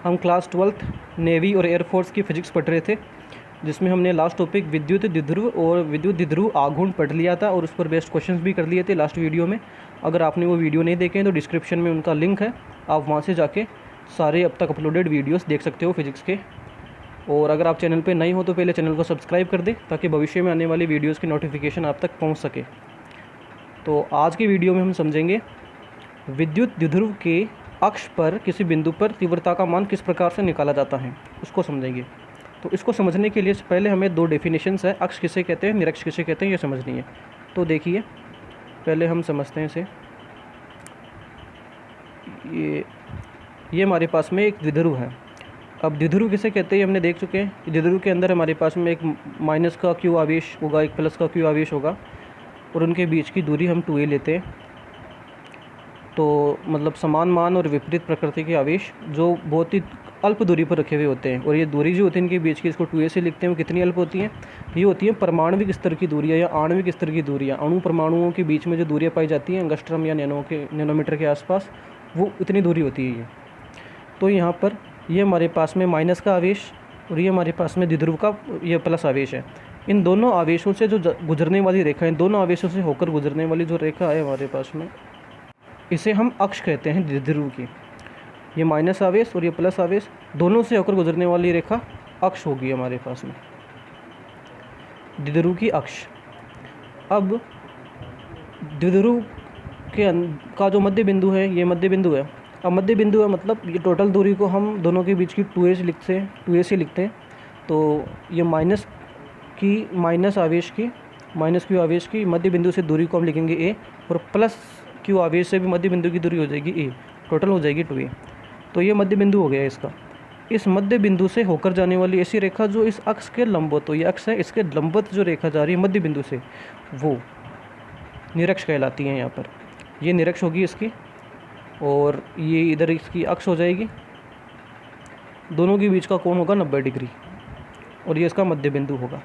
हम class 12th navy और air force की फ़िज़िक्स पढ़ रहे थे, जिसमें हमने लास्ट टॉपिक विद्युत द्विध्रुव और विद्युत द्विध्रुव आघूर्ण पढ़ लिया था और उस पर बेस्ड क्वेश्चंस भी कर लिए थे लास्ट वीडियो में। अगर आपने वो वीडियो नहीं देखे हैं तो डिस्क्रिप्शन में उनका लिंक है, आप वहाँ से जाके सारे अब तक अपलोडेड वीडियोस देख सकते हो फिज़िक्स के। और अगर आप चैनल पे नए हो तो पहले चैनल को सब्सक्राइब कर दें ताकि भविष्य में आने वाली वीडियोज़ की नोटिफिकेशन आप तक पहुँच सके। तो आज की वीडियो में हम समझेंगे विद्युत द्विध्रुव के अक्ष पर किसी बिंदु पर तीव्रता का मान किस प्रकार से निकाला जाता है, उसको समझेंगे। तो इसको समझने के लिए पहले हमें दो डेफिनेशंस है, अक्ष किसे कहते हैं, निरक्ष किसे कहते हैं, ये समझनी है। तो देखिए पहले हम समझते हैं इसे। ये हमारे पास में एक द्विध्रुव है। अब द्विध्रुव किसे कहते हैं हमने देख चुके हैं। द्विध्रुव के अंदर हमारे पास में एक माइनस का क्यू आवेश होगा, एक प्लस का क्यू आवेश होगा और उनके बीच की दूरी हम 2a लेते हैं। तो मतलब समान मान और विपरीत प्रकृति के आवेश जो बहुत ही अल्प दूरी पर रखे हुए होते हैं, और ये दूरी जो होती है इनके बीच की, इसको 2a से लिखते हैं। वो कितनी अल्प होती हैं? ये होती है परमाणविक स्तर की दूरियाँ या आणविक स्तर की दूरियाँ। अणु परमाणुओं के बीच में जो दूरियाँ पाई जाती हैं एंगस्ट्रम या नैनोमीटर के आसपास, वो इतनी दूरी होती है ये। तो यहाँ पर ये हमारे पास में माइनस का आवेश और ये हमारे पास में द्विध्रुव का ये प्लस आवेश है। इन दोनों आवेशों से जो गुजरने वाली रेखा, इन दोनों आवेशों से होकर गुजरने वाली जो रेखा है हमारे पास में, इसे हम अक्ष कहते हैं द्विध्रुव की। ये माइनस आवेश और ये प्लस आवेश दोनों से होकर गुजरने वाली रेखा अक्ष होगी हमारे पास में, द्विध्रुव की अक्ष। अब द्विध्रुव का जो मध्य बिंदु है, ये मध्य बिंदु है। अब मध्य बिंदु है मतलब ये टोटल दूरी को हम दोनों के बीच की 2a से लिखते हैं। तो ये माइनस क्यू आवेश की मध्य बिंदु से दूरी को हम लिखेंगे a, और प्लस क्यू आवेश से भी मध्य बिंदु की दूरी हो जाएगी a, टोटल हो जाएगी 2a। तो ये मध्य बिंदु हो गया इसका। इस मध्य बिंदु से होकर जाने वाली ऐसी रेखा जो इस अक्ष के लंबवत हो, ये अक्ष है, इसके लंबवत जो रेखा जा रही है मध्य बिंदु से, वो निरक्ष कहलाती है। यहाँ पर ये निरक्ष होगी इसकी, और ये इधर इसकी अक्ष हो जाएगी। दोनों के बीच का कोण होगा 90 डिग्री, और ये इसका मध्य बिंदु होगा।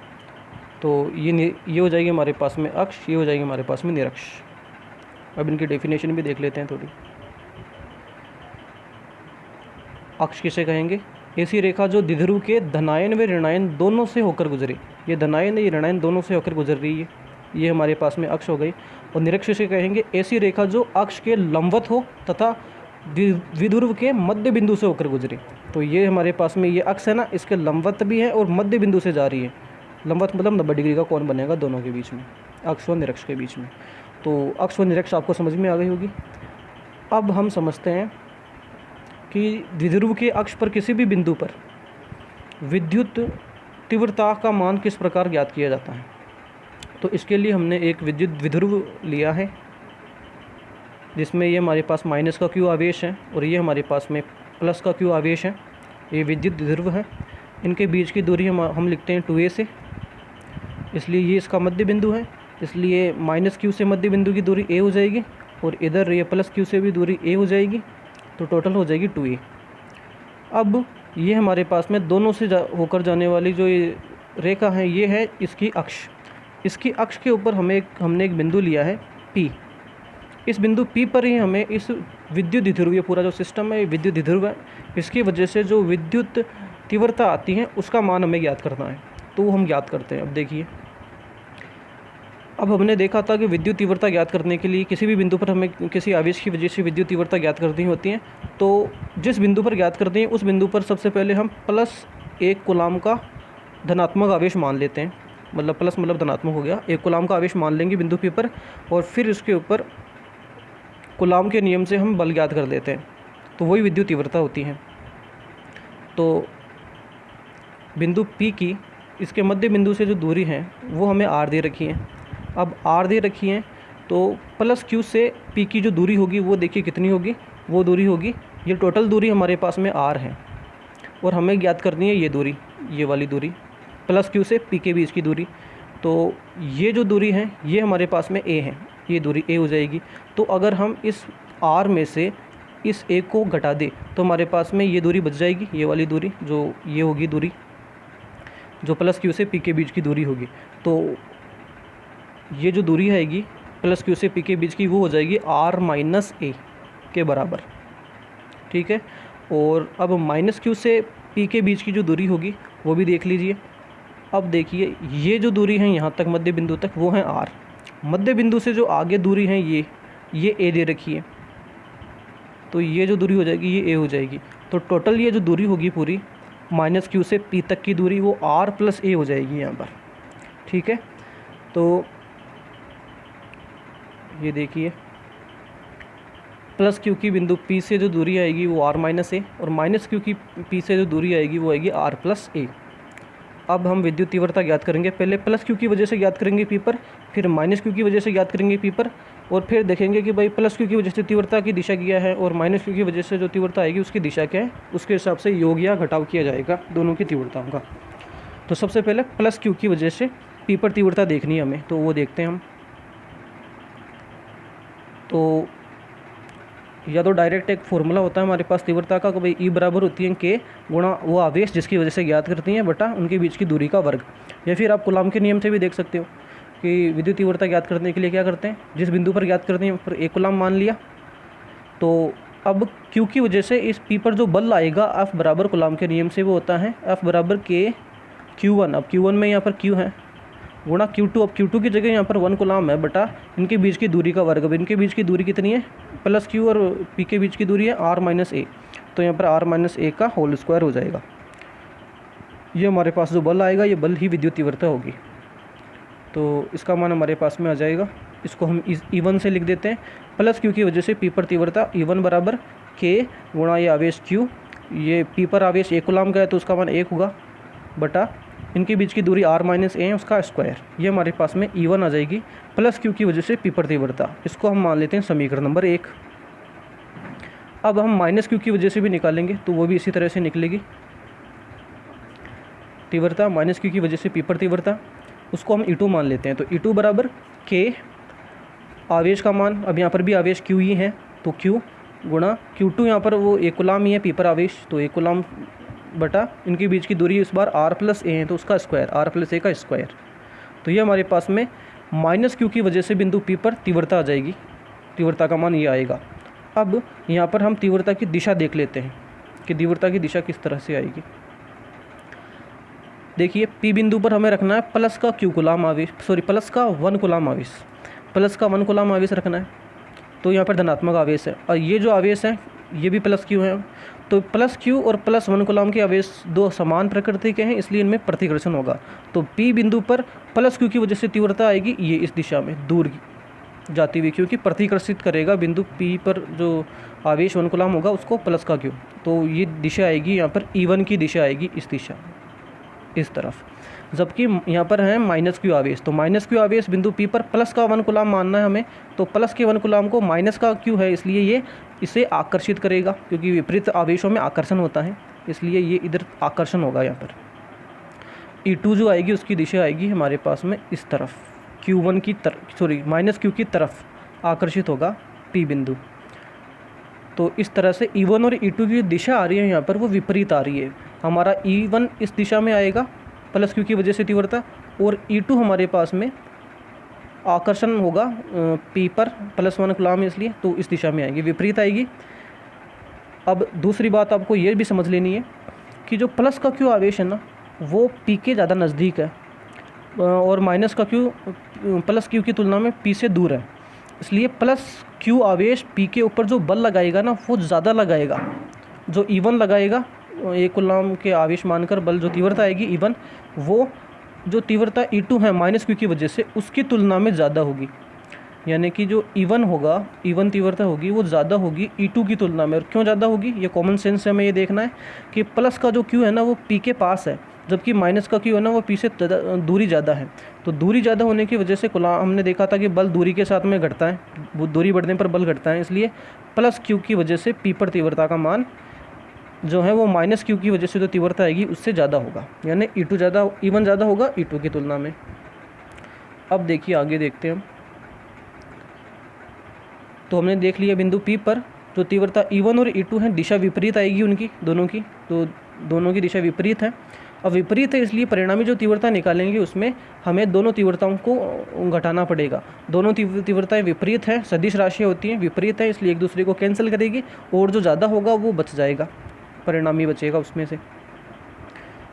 तो ये हो जाएगी हमारे पास में अक्ष, ये हो जाएगी हमारे पास में निरक्ष। अब इनकी डेफिनेशन भी देख लेते हैं थोड़ी। अक्ष किसे कहेंगे? ऐसी रेखा जो द्विध्रुव के धनायन व ऋणायन दोनों से होकर गुजरे। ये धनायन ये ऋणायन दोनों से होकर गुजर रही है, ये हमारे पास में अक्ष हो गई। और निरक्ष किसे कहेंगे? ऐसी रेखा जो अक्ष के लंबवत हो तथा द्विध्रुव के मध्य बिंदु से होकर गुजरे। तो ये हमारे पास में ये अक्ष है ना, इसके लंबवत भी है और मध्य बिंदु से जा रही है। लंबवत मतलब 90 डिग्री का कोण बनेगा दोनों के बीच में, अक्ष और निरक्ष के बीच में। तो अक्ष और निरक्ष आपको समझ में आ गई होगी। अब हम समझते हैं कि द्विध्रुव के अक्ष पर किसी भी बिंदु पर विद्युत तीव्रता का मान किस प्रकार ज्ञात किया जाता है। तो इसके लिए हमने एक विद्युत द्विध्रुव लिया है, जिसमें ये हमारे पास माइनस का क्यू आवेश है और ये हमारे पास में प्लस का क्यू आवेश है। ये विद्युत द्विध्रुव है। इनके बीच की दूरी हम लिखते हैं 2a से, इसलिए ये इसका मध्य बिंदु है। इसलिए माइनस क्यू से मध्य बिंदु की दूरी a हो जाएगी, और इधर ये प्लस क्यू से भी दूरी a हो जाएगी। तो टोटल हो जाएगी 2a। अब ये हमारे पास में दोनों से होकर जाने वाली जो ये रेखा है, ये है इसकी अक्ष। इसकी अक्ष के ऊपर हमने एक बिंदु लिया है P। इस बिंदु P पर ही हमें इस विद्युत द्विध्रुव, ये पूरा जो सिस्टम है विद्युत द्विध्रुव है, इसकी वजह से जो विद्युत तीव्रता आती है उसका मान हमें ज्ञात करना है। तो वो हम ज्ञात करते हैं। अब देखिए, अब हमने देखा था कि विद्युत तीव्रता ज्ञात करने के लिए किसी भी बिंदु पर हमें किसी आवेश की वजह से विद्युत तीव्रता ज्ञात करनी होती है। तो जिस बिंदु पर ज्ञात करते हैं उस बिंदु पर सबसे पहले हम +1 कूलाम का धनात्मक आवेश मान लेते हैं। मतलब प्लस मतलब धनात्मक हो गया, 1 कूलाम का आवेश मान लेंगे बिंदु P पर, और फिर इसके ऊपर कूलाम के नियम से हम बल ज्ञात कर लेते हैं। तो वही विद्युत तीव्रता होती है। तो बिंदु P की इसके मध्य बिंदु से जो दूरी है वो हमें r दे रखी है। अब r दे रखी है तो प्लस q से P की जो दूरी होगी वो देखिए कितनी होगी, वो दूरी होगी, ये टोटल दूरी हमारे पास में r है, और हमें ज्ञात करनी है ये दूरी, ये वाली दूरी, प्लस q से P के बीच की दूरी। तो ये जो दूरी है ये हमारे पास में a है, ये दूरी a हो जाएगी। तो अगर हम इस r में से इस a को घटा दें तो हमारे पास में ये दूरी बच जाएगी, ये वाली दूरी जो ये होगी दूरी, जो प्लस q से P के बीच की दूरी होगी। तो ये जो दूरी आएगी प्लस q से P के बीच की, वो हो जाएगी r - a के बराबर। ठीक है। और अब माइनस क्यू से पी के बीच की जो दूरी होगी वो भी देख लीजिए। अब देखिए ये जो दूरी है यहाँ तक मध्य बिंदु तक वो है आर। मध्य बिंदु से जो आगे दूरी है ये ए दे रखी है, तो ये जो दूरी हो जाएगी ये ए हो जाएगी। तो टोटल ये जो दूरी होगी पूरी माइनस क्यू से पी तक की दूरी वो आर प्लस ए हो जाएगी यहाँ पर। ठीक है, तो ये देखिए प्लस क्यू की बिंदु पी से जो दूरी आएगी वो आर माइनस ए, और माइनस क्यू की पी से जो दूरी आएगी वो आएगी आर प्लस ए। अब हम विद्युत तीव्रता ज्ञात करेंगे। पहले प्लस क्यू की वजह से ज्ञात करेंगे पी पर, फिर माइनस क्यू की वजह से ज्ञात करेंगे पी पर, और फिर देखेंगे कि भाई प्लस क्यू की वजह से तीव्रता की दिशा क्या है और माइनस क्यू की वजह से जो तीव्रता आएगी उसकी दिशा क्या है, उसके हिसाब से योग या घटाव किया जाएगा दोनों की तीव्रताओं का। तो सबसे पहले प्लस क्यू की वजह से पी पर तीव्रता देखनी है हमें, तो वो देखते हैं हम। तो या तो डायरेक्ट एक फॉर्मूला होता है हमारे पास तीव्रता का कि भाई ई बराबर होती है के गुणा वो आवेश जिसकी वजह से ज्ञात करती हैं बटा उनके बीच की दूरी का वर्ग, या फिर आप कूलॉम के नियम से भी देख सकते हो कि विद्युत तीव्रता ज्ञात करने के लिए क्या करते हैं, जिस बिंदु पर ज्ञात करते हैं पर एक कूलॉम मान लिया। तो अब क्यू की वजह से इस पी पर जो बल आएगा एफ बराबर कूलॉम के नियम से वो होता है एफ बराबर के Q1। अब Q1 में यहाँ पर Q है गुणा Q2। अब Q2 की जगह यहाँ पर 1 कूलॉम है बटा इनके बीच की दूरी का वर्ग। अब इनके बीच की दूरी कितनी है, प्लस Q और P के बीच की दूरी है R माइनस ए, तो यहाँ पर R माइनस ए का होल स्क्वायर हो जाएगा। ये हमारे पास जो बल आएगा ये बल ही विद्युत तीव्रता होगी। तो इसका मान हमारे पास में आ जाएगा, इसको हम E1 से लिख देते हैं। प्लस Q की वजह से P पर तीव्रता E1 बराबर K गुणा ये आवेश Q, ये P पर आवेश 1 कूलॉम का है तो उसका मान 1 होगा बटा इनके बीच की दूरी R माइनस ए है उसका स्क्वायर। ये हमारे पास में E1 आ जाएगी प्लस क्यू की वजह से पी पर तीव्रता। इसको हम मान लेते हैं समीकरण नंबर 1। अब हम माइनस क्यू की वजह से भी निकालेंगे तो वो भी इसी तरह से निकलेगी। तीव्रता माइनस क्यू की वजह से पी पर तीव्रता, उसको हम E2 मान लेते हैं। तो E2 बराबर के आवेश का मान, अब यहाँ पर भी आवेश क्यू ही है तो क्यू गुणा Q2, यहाँ पर वो 1 कूलॉम ही है पी पर आवेश तो 1 कूलॉम बटा इनके बीच की दूरी इस बार R प्लस ए है तो उसका स्क्वायर R प्लस ए का स्क्वायर। तो ये हमारे पास में माइनस क्यू की वजह से बिंदु P पर तीव्रता आ जाएगी, तीव्रता का मान ये आएगा। अब यहाँ पर हम तीव्रता की दिशा देख लेते हैं कि तीव्रता की दिशा किस तरह से आएगी। देखिए P बिंदु पर हमें रखना है प्लस का Q कूलॉम आवेश, प्लस का 1 कूलॉम आवेश, प्लस का 1 कूलॉम आवेश रखना है। तो यहाँ पर धनात्मक आवेश है और ये जो आवेश है ये भी प्लस क्यू है। तो प्लस क्यू और प्लस 1 कूलॉम के आवेश दो समान प्रकृति के हैं इसलिए इनमें प्रतिकर्षण होगा। तो P बिंदु पर प्लस क्यू की वजह से तीव्रता आएगी ये इस दिशा में दूर जाती हुई, क्योंकि प्रतिकर्षित करेगा बिंदु P पर जो आवेश 1 कूलॉम होगा उसको प्लस का क्यू। तो ये दिशा आएगी यहाँ पर E1 की दिशा आएगी इस दिशा इस तरफ, जबकि यहाँ पर है माइनस क्यू आवेश। तो माइनस क्यू आवेश बिंदु P पर प्लस का 1 कूलॉम मानना है हमें, तो प्लस के 1 कूलॉम को माइनस का क्यू है इसलिए ये इसे आकर्षित करेगा, क्योंकि विपरीत आवेशों में आकर्षण होता है इसलिए ये इधर आकर्षण होगा। यहाँ पर E2 जो आएगी उसकी दिशा आएगी हमारे पास में इस तरफ Q1 की तरफ माइनस क्यू की तरफ आकर्षित होगा P बिंदु। तो इस तरह से E1 और E2 की दिशा आ रही है यहाँ पर वो विपरीत आ रही है। हमारा E1 इस दिशा में आएगा प्लस क्यू की वजह से तीव्रता, और E2 हमारे पास में आकर्षण होगा P पर प्लस 1 कूलॉम इसलिए तो इस दिशा में आएगी, विपरीत आएगी। अब दूसरी बात आपको ये भी समझ लेनी है कि जो प्लस का क्यू आवेश है ना वो P के ज़्यादा नज़दीक है और माइनस का क्यू प्लस क्यू की तुलना में P से दूर है, इसलिए प्लस क्यू आवेश P के ऊपर जो बल लगाएगा ना वो ज़्यादा लगाएगा। जो E1 लगाएगा 1 कूलॉम के आवेश मानकर बल जो तीव्रता आएगी E1 वो जो तीव्रता E2 है माइनस क्यू की वजह से उसकी तुलना में ज़्यादा होगी, यानी कि जो E1 होगा E1 तीव्रता होगी वो ज़्यादा होगी E2 की तुलना में। और क्यों ज़्यादा होगी ये कॉमन सेंस से हमें ये देखना है कि प्लस का जो क्यू है ना वो P के पास है, जबकि माइनस का क्यू है ना वो P से दूरी ज़्यादा है। तो दूरी ज़्यादा होने की वजह से हमने देखा था कि बल दूरी के साथ में घटता है, दूरी बढ़ने पर बल घटता है, इसलिए प्लस क्यू की वजह से P पर तीव्रता का मान जो है वो माइनस क्यू की वजह से जो तीव्रता आएगी उससे ज़्यादा होगा, यानी E1 ज़्यादा होगा E2 की तुलना में। अब देखिए आगे देखते हैं हम। तो हमने देख लिया बिंदु P पर जो तीव्रता E1 और E2 है दिशा विपरीत आएगी उनकी दोनों की, तो दोनों की दिशा विपरीत है। अब विपरीत है इसलिए परिणामी जो तीव्रता निकालेंगे उसमें हमें दोनों तीव्रताओं को घटाना पड़ेगा। दोनों तीव्रताएं विपरीत हैं, सदिश राशि होती हैं, विपरीत है इसलिए एक दूसरे को कैंसिल करेगी और जो ज़्यादा होगा वो बच जाएगा। परिणामी बचेगा उसमें से।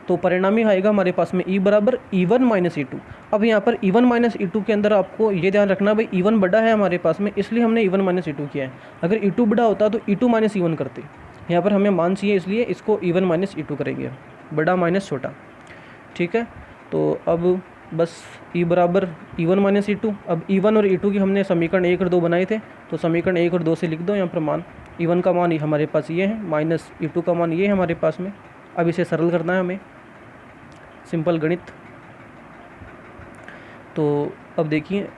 तो परिणामी आएगा हमारे पास में E बराबर E1 माइनस E2। अब यहाँ पर E1 माइनस E2 के अंदर आपको ये ध्यान रखना भाई E1 बड़ा है हमारे पास में, इसलिए हमने E1 माइनस E2 किया है। अगर E2 बड़ा होता तो E2 माइनस E1 करते। यहाँ पर हमें मान चाहिए, इसलिए इसको E1 माइनस E2 करेंगे, बड़ा माइनस छोटा। ठीक है, तो अब बस E बराबर E1 माइनस E2। अब E1 और E2 की हमने समीकरण 1 और 2 बनाए थे, तो समीकरण 1 और 2 से लिख दो यहाँ पर मान। E1 का मान हमारे पास ये है, माइनस E2 का मान ये है हमारे पास में। अब इसे सरल करना है हमें, सिंपल गणित। तो अब देखिए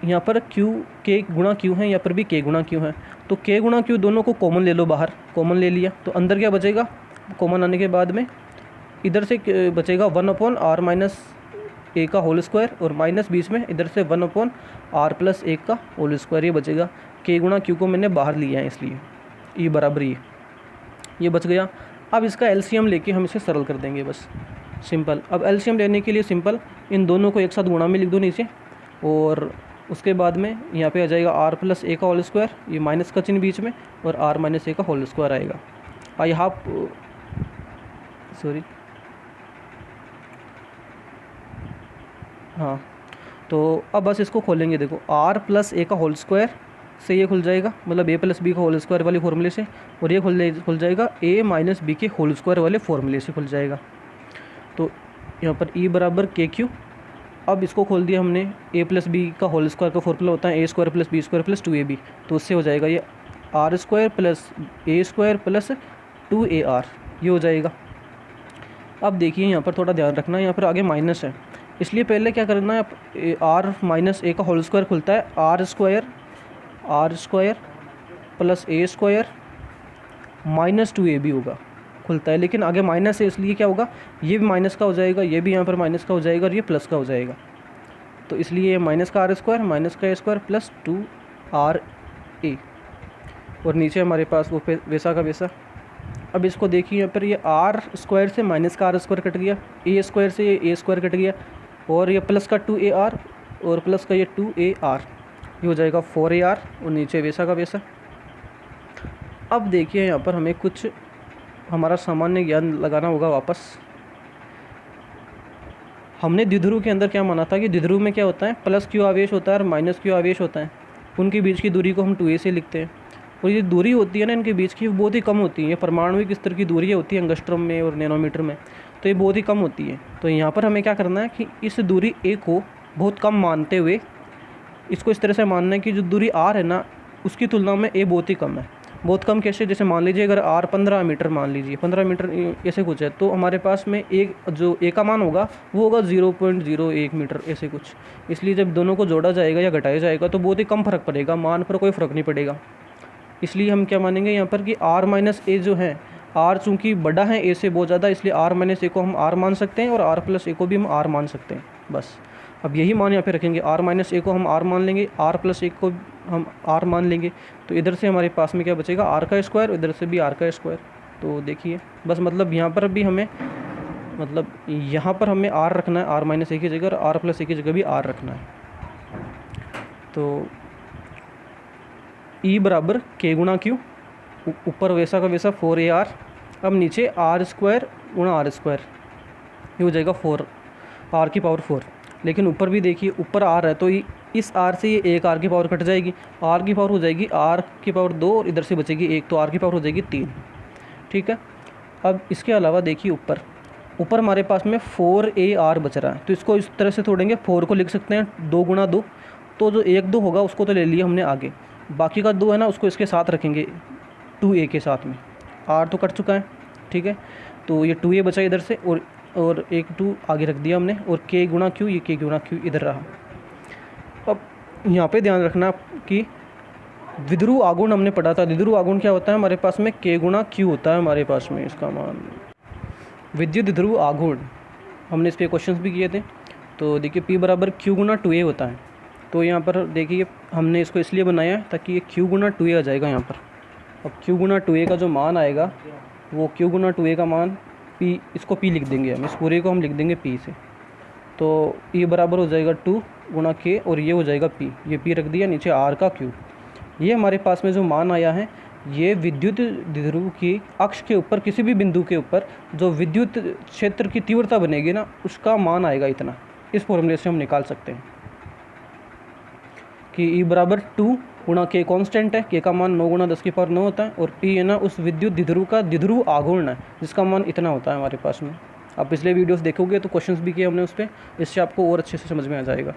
यहाँ पर Q K गुणा Q है, यहाँ पर भी K गुणा Q है। तो K गुणा Q दोनों को कॉमन ले लो, बाहर कॉमन ले लिया तो अंदर क्या बचेगा, कॉमन आने के बाद में इधर से बचेगा 1/r माइनस ए का होल स्क्वायर, और माइनस बीच में इधर से 1/r प्लस 1 का होल स्क्वायर, ये बचेगा। K गुणा Q को मैंने बाहर लिया है इसलिए E बराबर ये बच गया। अब इसका एलसीएम लेके हम इसे सरल कर देंगे, बस सिंपल। अब एलसीएम लेने के लिए सिंपल इन दोनों को एक साथ गुणा में लिख दो नीचे, और उसके बाद में यहाँ पे आ जाएगा r प्लस ए का होल स्क्वायर, ये माइनस का चिन्ह बीच में, और r माइनस ए का होल स्क्वायर आएगा। आई हाफ हाँ, तो अब बस इसको खोलेंगे। देखो r प्लस ए का होल स्क्वायर से ये खुल जाएगा, मतलब a प्लस बी का होल स्क्वायर वाले फॉर्मूले से, और ये खुल जाएगा a माइनस बी के होल स्क्वायर वाले फॉर्मूले से खुल जाएगा। तो यहाँ पर E बराबर KQ। अब इसको खोल दिया हमने, a प्लस बी का होल स्क्वायर का फॉर्मूला होता है a square plus B square plus 2ab, तो उससे हो जाएगा ये r square plus a square plus 2ar, ये हो जाएगा। अब देखिए यहाँ पर थोड़ा ध्यान रखना, यहाँ पर आगे माइनस है, इसलिए पहले क्या करना है, r माइनस ए का होल स्क्वायर खुलता है r स्क्वायर प्लस ए स्क्वायर माइनस 2ab होगा, खुलता है। लेकिन आगे माइनस है इसलिए क्या होगा, ये भी माइनस का हो जाएगा, ये भी यहाँ पर माइनस का हो जाएगा, और ये प्लस का हो जाएगा। तो इसलिए माइनस का r स्क्वायर माइनस का a स्क्वायर प्लस 2ra, और नीचे हमारे पास वो वैसा का वैसा। अब इसको देखिए यहाँ पर ये r स्क्वायर से माइनस का r स्क्वायर कट गया, a स्क्वायर से ये a स्क्वायर कट गया, और ये प्लस का 2ar और प्लस का ये 2ar, ये हो जाएगा 4ar, और नीचे वैसा का वैसा। अब देखिए यहाँ पर हमें कुछ हमारा सामान्य ज्ञान लगाना होगा वापस। हमने द्विध्रुव के अंदर क्या माना था कि द्विध्रुव में क्या होता है, प्लस q आवेश होता है और माइनस q आवेश होता है, उनके बीच की दूरी को हम 2a से लिखते हैं। और ये दूरी होती है ना इनके बीच की, बहुत ही कम होती है। परमाणु की स्तर की दूरी होती है एंगस्ट्रॉम में और नैनोमीटर में, तो ये बहुत ही कम होती है। तो यहाँ पर हमें क्या करना है कि इस दूरी a को बहुत कम मानते हुए इसको इस तरह से मानना है कि जो दूरी r है ना, उसकी तुलना में a बहुत ही कम है। बहुत कम कैसे, जैसे मान लीजिए अगर r 15 मीटर, मान लीजिए 15 मीटर ऐसे कुछ है, तो हमारे पास में एक जो a का मान होगा वो होगा 0.01 मीटर ऐसे कुछ। इसलिए जब दोनों को जोड़ा जाएगा या घटाया जाएगा तो बहुत ही कम फर्क पड़ेगा, मान पर कोई फ़र्क नहीं पड़ेगा। इसलिए हम क्या मानेंगे यहाँ पर कि r माइनस ए जो है, r चूँकि बड़ा है a से बहुत ज़्यादा, इसलिए r माइनस ए को हम r मान सकते हैं और r प्लस ए को भी हम r मान सकते हैं। बस अब यही मान यहाँ पे रखेंगे, r माइनस ए को हम r मान लेंगे, r प्लस ए को हम r मान लेंगे। तो इधर से हमारे पास में क्या बचेगा, r का स्क्वायर, इधर से भी r का स्क्वायर। तो देखिए बस मतलब यहाँ पर भी हमें यहाँ पर हमें r रखना है, r माइनस ए की जगह, और r प्लस ए की जगह भी r रखना है। तो E बराबर K गुणा Q, ऊपर वैसा का वैसा 4ar, अब नीचे r स्क्वायर गुणा r स्क्वायर, ये हो जाएगा 4 r की पावर 4। लेकिन ऊपर भी देखिए, ऊपर r है तो इस r से ये एक r की पावर कट जाएगी, r की पावर हो जाएगी r की पावर 2, और इधर से बचेगी 1, तो r की पावर हो जाएगी 3। ठीक है, अब इसके अलावा देखिए ऊपर हमारे पास में 4ar बच रहा है, तो इसको इस तरह से तोड़ेंगे, 4 को लिख सकते हैं 2 गुणा 2, तो जो 1 2 होगा उसको तो ले लिया हमने आगे, बाकी का 2 है ना उसको इसके साथ रखेंगे 2a के साथ में, r तो कट चुका है। ठीक है, तो ये 2a बचा इधर से, और एक 2 आगे रख दिया हमने, और K गुणा Q, ये K गुणा Q इधर रहा। अब यहाँ पे ध्यान रखना कि द्विध्रुव आघूर्ण हमने पढ़ा था, द्विध्रुव आघूर्ण क्या होता है हमारे पास में, K गुणा Q होता है हमारे पास में इसका मान। विद्युत द्विध्रुव आघूर्ण हमने इस पर क्वेश्चंस भी किए थे। तो देखिए P बराबर Q गुणा 2a होता है, तो यहाँ पर देखिए हमने इसको इसलिए बनाया ताकि ये Q गुणा 2a आ जाएगा यहाँ पर। अब Q गुणा 2a का जो मान आएगा वो Q गुणा 2a का मान P, इसको P लिख देंगे हम, इस पूरे को हम लिख देंगे P से। तो E बराबर हो जाएगा 2 गुणा K, और ये हो जाएगा P, ये P रख दिया, नीचे R का Q। ये हमारे पास में जो मान आया है ये विद्युत द्विध्रुव की अक्ष के ऊपर किसी भी बिंदु के ऊपर जो विद्युत क्षेत्र की तीव्रता बनेगी ना, उसका मान आएगा इतना। इस फॉर्मूले से हम निकाल सकते हैं कि E बराबर 2 गुणा K कांस्टेंट है, K का मान 9 गुणा 10⁻9 होता है, और P है ना उस विद्युत द्विध्रुव का द्विध्रुव आघूर्ण है जिसका मान इतना होता है हमारे पास में। आप पिछले वीडियोस देखोगे तो क्वेश्चंस भी किए हमने उस पर, इससे आपको और अच्छे से समझ में आ जाएगा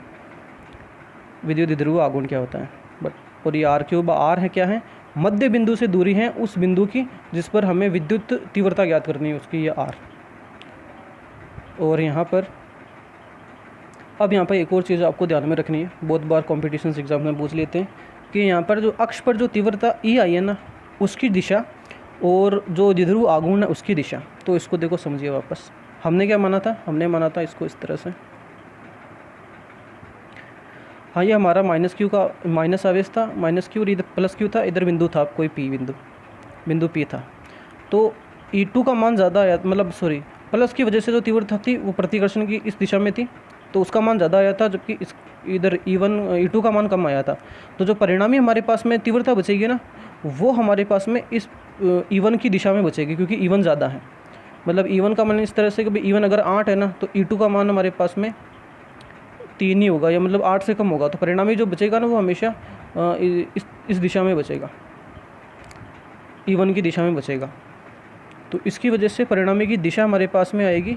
विद्युत द्विध्रुव आघूर्ण क्या होता है। बट और ये R³ R है क्या है, मध्य बिंदु से दूरी है उस बिंदु की जिस पर हमें विद्युत तीव्रता ज्ञात करनी है उसकी, ये R। और यहाँ पर अब यहाँ पर एक और चीज़ आपको ध्यान में रखनी है, बहुत बार कॉम्पिटिशन एग्जाम में पूछ लेते हैं कि यहाँ पर जो अक्ष पर जो तीव्रता E आई है ना, उसकी दिशा और जो द्विध्रुव आघूर्ण है उसकी दिशा। तो इसको देखो समझिए वापस, हमने क्या माना था, हमने माना था इसको इस तरह से, हाँ ये हमारा -q का माइनस आवेश था, -q और इधर +q था, इधर बिंदु था कोई P बिंदु P था। तो E2 का मान ज़्यादा आया, मतलब सॉरी प्लस की वजह से जो तीव्रता थी वो प्रतिकर्षण की इस दिशा में थी, तो उसका मान ज़्यादा आया था, जबकि इस इधर E2 का मान कम आया था। तो जो परिणामी हमारे पास में तीव्रता बचेगी ना, वो हमारे पास में इस E1 की दिशा में बचेगी, क्योंकि E1 ज़्यादा है। मतलब E1 का मान इस तरह से कि E1 अगर 8 है ना, तो E2 का मान हमारे पास में 3 ही होगा, या मतलब 8 से कम होगा। तो परिणामी जो बचेगा ना वो हमेशा इस दिशा में बचेगा, E1 की दिशा में बचेगा। तो इसकी वजह से परिणामी की दिशा हमारे पास में आएगी,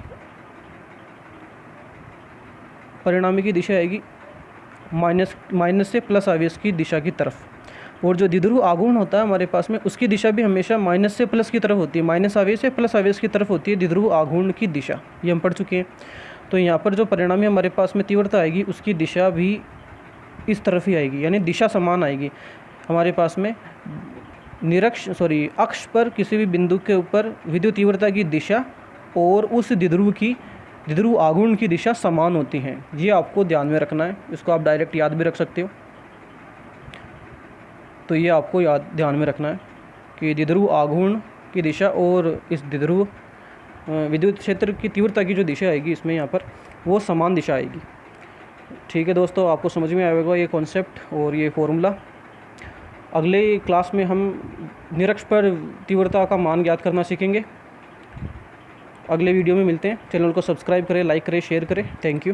परिणामी की दिशा आएगी माइनस से प्लस आवेश की दिशा की तरफ। और जो द्विध्रुव आघूर्ण होता है हमारे पास में, उसकी दिशा भी हमेशा माइनस से प्लस की तरफ होती है, माइनस आवेश से प्लस आवेश की तरफ होती है द्विध्रुव आघूर्ण की दिशा, ये हम पढ़ चुके हैं। तो यहाँ पर जो परिणामी हमारे पास में तीव्रता आएगी उसकी दिशा भी इस तरफ ही आएगी, यानी दिशा समान आएगी हमारे पास में। अक्ष पर किसी भी बिंदु के ऊपर विद्युत तीव्रता की दिशा और उस द्विध्रुव आघूर्ण की दिशा समान होती हैं, ये आपको ध्यान में रखना है। इसको आप डायरेक्ट याद भी रख सकते हो, तो ये आपको ध्यान में रखना है कि द्विध्रुव आघूर्ण की दिशा और इस द्विध्रुव विद्युत क्षेत्र की तीव्रता की जो दिशा आएगी इसमें यहाँ पर, वो समान दिशा आएगी। ठीक है दोस्तों, आपको समझ में आएगा ये कॉन्सेप्ट और ये फॉर्मूला। अगले क्लास में हम निरक्ष पर तीव्रता का मान ज्ञात करना सीखेंगे। अगले वीडियो में मिलते हैं। चैनल को सब्सक्राइब करें, लाइक करें, शेयर करें। Thank you.